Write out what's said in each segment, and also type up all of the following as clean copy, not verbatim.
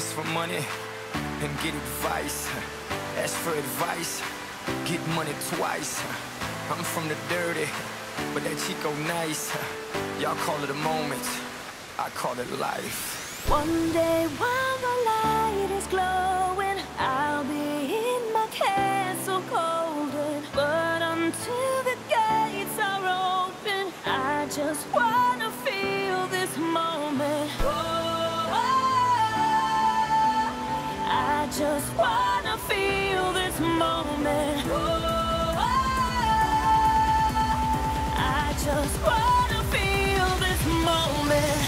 ask for money and get advice. Ask for advice, get money twice. I'm from the dirty, but that Chico nice. Y'all call it a moment, I call it life. One day while the light is glowing, I'll be in my castle golden. But until the gates are open, I just wanna feel this moment. I just wanna feel this moment. I just wanna feel this moment.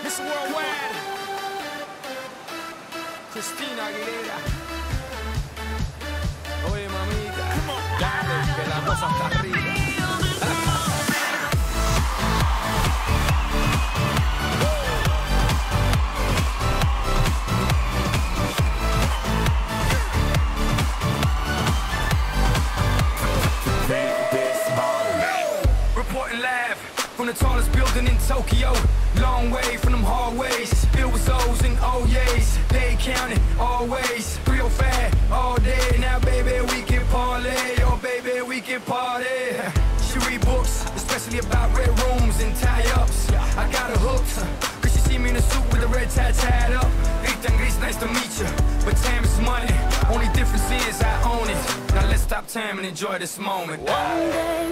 Miss Worldwide, Christina Aguilera. Oye, mamita, dale, que la cosa está arriba. Reporting live from the tallest building in Tokyo. Long way from them hallways, filled with O's and O's. They counting always, real fat all day. Now baby we can parlay, oh baby we can party. She read books, especially about red rooms and tie-ups. I got her hooked, cause she see me in a suit with a red tie tied up. Rita and Gris, nice to meet you, but time is money. Only difference is I own it. Now let's stop time and enjoy this moment. One day